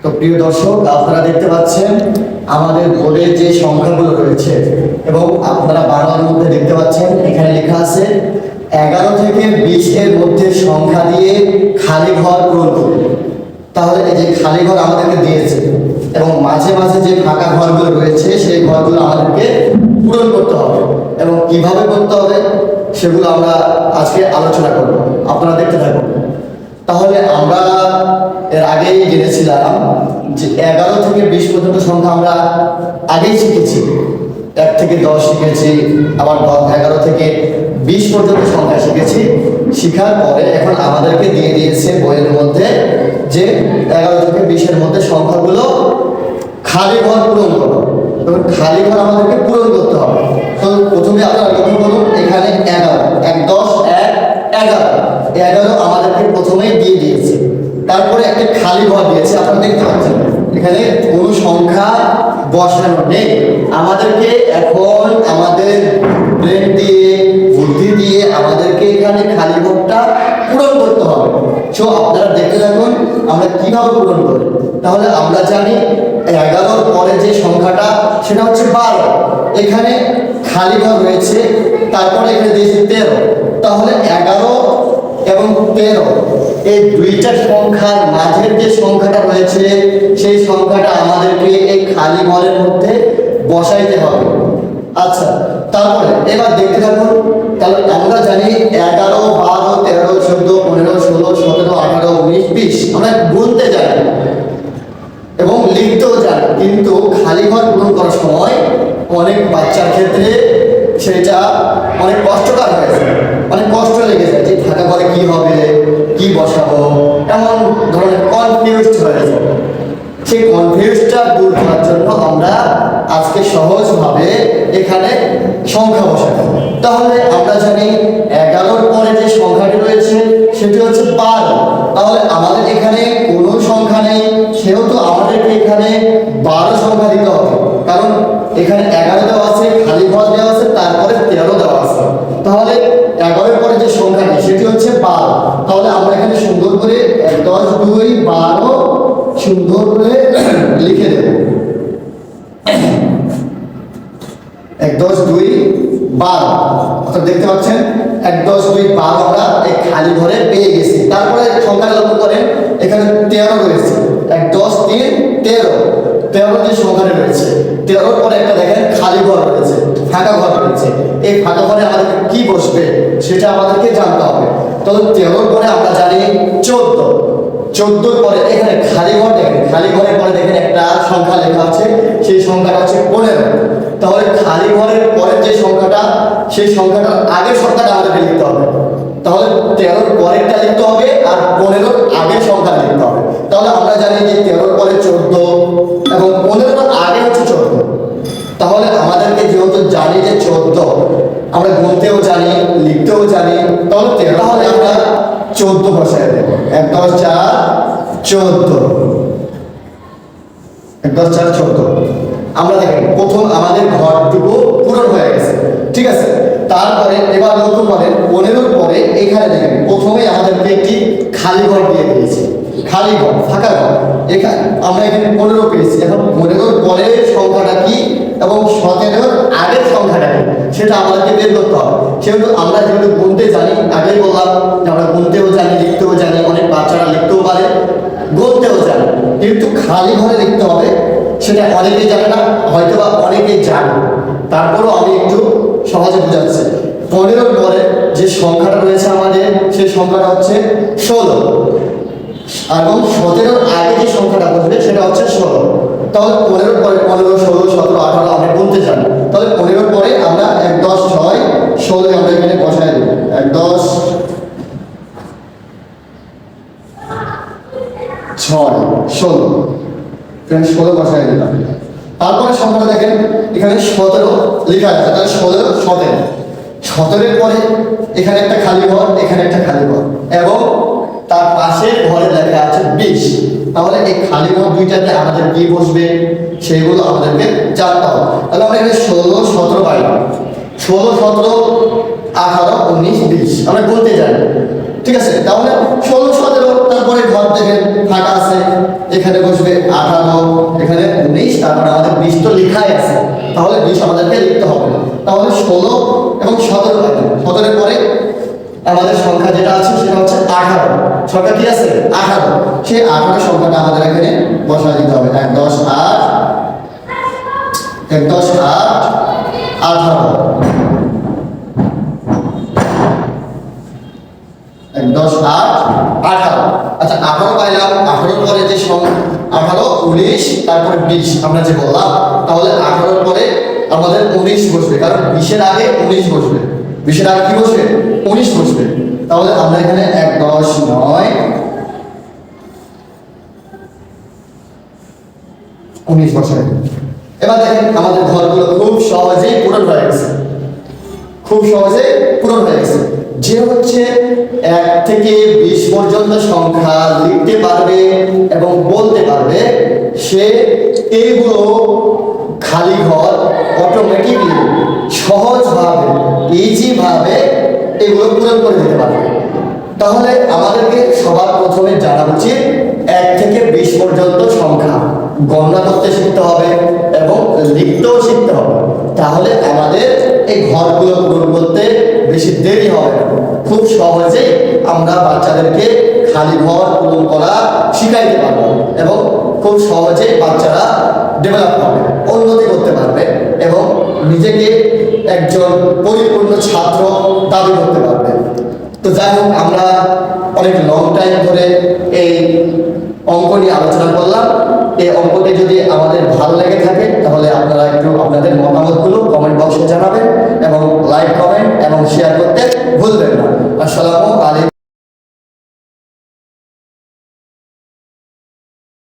তো প্রিয় দর্শক, আপনারা দেখতে পাচ্ছেন আমাদের বোর্ডের যে সংখ্যাগুলো রয়েছে এবং আপনারা বাংলার মধ্যে দেখতে পাচ্ছেন এখানে লেখা আছে 11 থেকে 20 এর মধ্যে সংখ্যা দিয়ে খালি ঘর পূরণ করুন। তাহলে এই যে খালি ঘর আমাদেরকে দিয়েছে এবং মাঝে মাঝে যে ফাঁকা ঘরগুলো রয়েছে সেই ঘরগুলো আমাদেরকে পূরণ করতে হবে এবং কিভাবে করতে হবে সেগুলো আমরা আজকে আলোচনা করব। আপনারা দেখতে থাকুন। তাহলে আমরা এর আগেই জেনেছিলাম যে 11 থেকে 20 পর্যন্ত সংখ্যা আমরা আগেই শিখেছি। 1 থেকে 10 শিখেছি, আবার 11 থেকে 20 পর্যন্ত সংখ্যা শিখেছি। শিখার পরে এখন আমাদেরকে দিয়ে দিয়েছে বইয়ের মধ্যে যে 11 থেকে 20 এর মধ্যে সংখ্যাগুলো খালি ঘর পূরণ করো এবং খালি ঘর আমাদেরকে পূরণ করতে হবে। তো প্রথমে আপনারা লক্ষ্য করুন, এখানে 11 1 10 1 11 আমাদেরকে প্রথমেই দিয়ে দিয়েছে। তারপরে একটা খালি ঘর দিয়েছে, আপনারা দেখতে পাচ্ছেন এখানে কোনো সংখ্যা বসানো নেই। আমাদেরকে এখন আমাদের ব্রেন দিয়ে বুদ্ধি দিয়ে আমাদেরকে এখানে খালি ঘরটা পূরণ করতে হবে। সো আপনারা দেখতে থাকুন আমরা কিভাবে পূরণ করি। তাহলে আমরা জানি 11 পরে যে সংখ্যাটা সেটা হচ্ছে 12। এখানে খালি ঘর রয়েছে, তারপরে এখানে দিয়েছে 13। তাহলে 11 এবং 13 এই দুইটা সংখ্যার মাঝের যে সংখ্যাটা রয়েছে সেই সংখ্যাটা আমাদেরকে এই খালি ঘরের মধ্যে বসাইতে হবে। আচ্ছা, তারপরে এবার দেখতে থাকুন। তাহলে আমরা জানি 11 12 13 14 15 16 17 18 19 20 আমরা গুনতে জানি এবং লিখতেও জানি, কিন্তু খালি ঘর পূরণ করার সময় অনেক বাচ্চার ক্ষেত্রে সেটা অনেক কষ্টকর হয়ে যায়, অনেক কষ্ট লেগে যায় যে ফাঁকা ঘরে কি হবে, কি বসাবো, এমন ধরনের কনফিউজড হয়ে যায়। সেই কনফিউজটা দূর করার জন্য আমরা আজকে সহজভাবে এখানে সংখ্যা বসাবো। তাহলে আমরা জানি 11 পরে যে সংখ্যাটি রয়েছে সেটি হচ্ছে 12। তাহলে আমাদের এখানে কোনো সংখ্যা নেই, সেহেতু আমাদেরকে এখানে 12 সংখ্যা দিতে হবে। কারণ এখানে 11 দেওয়া আছে, খালি ঘর দেওয়া আছে, তারপরে 13 দেওয়া আছে। তাহলে 11 পরে যে সংখ্যাটি সেটি হচ্ছে 12। তাহলে আমরা এখানে সুন্দর করে 1 10 2 12 সুন্দর করে লিখে দেব। 1 10 2 12 অর্থাৎ দেখতে পাচ্ছেন 1 10 2 12 আমরা এই খালি ঘরে পেয়ে গেছি। তারপরে সংখ্যাটা লক্ষ্য করেন এখানে 13 রয়েছে। 1 10 3 13 13 যে সংখ্যাটা রয়েছে 13 পরে একটা দেখেন খালি ঘর রয়েছে, ফাঁকা ঘর রয়েছে। এই ফাঁকা ঘরে আমাদের কি বসবে সেটা আমাদেরকে জানতে হবে। তাহলে 13 পরে আমরা জানি 14। 14 পরে এখানে খালি ঘর দেখেন, খালি ঘরের পরে দেখেন একটা সংখ্যা লেখা আছে, সেই সংখ্যাটা হচ্ছে 15। তাহলে খালি ঘরের পরের যে সংখ্যাটা সেই সংখ্যাটার আগের সংখ্যাটা আমাদেরকে লিখতে হবে। তাহলে 13 পরেরটা লিখতে হবে আর 15 আগের সংখ্যা লিখতে হবে। তাহলে আমরা জানি যে 13 পরে 14 এবং 15 আগে হচ্ছে 14। তাহলে আমাদেরকে যেহেতু জানি যে 14 আমরা গুনতেও জানি, লিখতেও জানি, তাহলে 13 হলে আমরা 14 বসায় দেব। 1 10 4 14 1 10 4 14। আমরা দেখেন প্রথম আমাদের ঘরটুকু পূরণ হয়ে গেছে, ঠিক আছে। তারপরে এবার লক্ষ্য করেন 15 পরে এখানে দেখেন প্রথমে আমাদেরকে একটি খালি ঘর দিয়ে দিয়েছে, খালি ঘর, ফাঁকা ঘর। এখানে আমরা এখানে 15 পেয়েছি। এখন 15 পরের সংখ্যাটা কি এবং 17 আগের সংখ্যাটা কি সেটা আমাদেরকে বের করতে হবে। সেহেতু আমরা যেহেতু গুনতে জানি, আগেই বললাম যে আমরা গুনতেও জানি, লিখতেও জানি, অনেক বাচ্চারা লিখতেও পারে, গুনতেও জানে, কিন্তু খালি ঘরে লিখতে হবে সেটা অনেকেই জানে না, হয়তো বা অনেকেই জানে। তারপরেও আমি একটু সহজে বোঝাচ্ছি। 15 পরে যে সংখ্যাটা রয়েছে আমাদের সেই সংখ্যাটা হচ্ছে 16 এবং 17 আগে যে সংখ্যাটা বসবে সেটা হচ্ছে 16। তাহলে 15 পরে 15 16 17 18 আমরা গুনতে জানি। তাহলে 15 পরে আমরা 1 10 6 16 আমরা এখানে বসায় দেব। 1 10 6 16 এখানে 16 বসায় দিলাম। তারপরে সংখ্যাটা দেখেন এখানে 17 লেখা আছে। তাহলে 16 17 17 পরে এখানে একটা খালি ঘর, এখানে একটা খালি ঘর এবং তার পাশে ঘরে লেখা আছে 20। তাহলে এই খালি ঘর দুইটাতে আমাদের কি বসবে সেগুলো আমাদেরকে জানতে হবে। তাহলে আমরা এখানে 16 17 পাইলাম। 16 17 18 19 20 আমরা বলতে জানি। ঠিক আছে, তাহলে 16 17, তারপরে ঘর থেকে ফাঁকা আছে, এখানে বসবে 18, এখানে 19, তারপরে আমাদের 20 তো লেখাই আছে, তাহলে 20 আমাদেরকে লিখতে হবে। তাহলে 16 এবং 17 পাইলাম। 17 পরে আমাদের সংখ্যা যেটা আছে সেটা হচ্ছে 18। সংখ্যা কি আছে? 18। সেই 18 সংখ্যাটা আমাদের এখানে বসায় দিতে হবে। 1 10 8, 1 10 8, 18, 1 10 8, 18। আচ্ছা, 18 পাইলাম। 18 পরে যে 18 19, তারপরে 20 আমরা যে বললাম, তাহলে 18 পরে আমাদের 19 বসবে, কারণ 20 এর আগে 19 বসবে। 20 এর আগে কি বসবে? 19 বসবে। তাহলে আমরা এখানে 1 10 9, 19 বসাই। এবার দেখেন আমাদের ঘরগুলো খুব সহজেই পূরণ হয়ে গেছে, খুব সহজে পূরণ হয়ে গেছে। যে হচ্ছে 1 থেকে 20 পর্যন্ত সংখ্যা লিখতে পারবে এবং বলতে পারবে, সে এইগুলো খালি ঘর অটোমেটিকলি সহজভাবে ইজিভাবে এগুলো পূরণ করে দিতে পারবে। তাহলে আমাদেরকে সবার প্রথমে জানা উচিত 1 থেকে 20 পর্যন্ত সংখ্যা গণনা করতে শিখতে হবে এবং লিখতেও শিখতে হবে। তাহলে আমাদের এই ঘরগুলো পূরণ করতে বেশি দেরি হবে না, খুব সহজেই আমরা বাচ্চাদেরকে খালি ঘর পূরণ করা শিখাইতে পারবো এবং খুব সহজেই বাচ্চারা ডেভেলপ হবে, উন্নতি করতে পারবে এবং নিজেকে একজন পরিপূর্ণ ছাত্র দাবি করতে পারবে। তো যাই হোক, আমরা অনেক লং টাইম ধরে এই অঙ্ক নিয়ে আলোচনা করলাম। এই অঙ্কটি যদি আমাদের ভালো লেগে থাকে তাহলে আপনারা একটু আপনাদের মতামতগুলো কমেন্ট বক্সে জানাবেন এবং লাইক, কমেন্ট এবং শেয়ার করতে ভুলবেন না। আসসালামু আলাইকুম।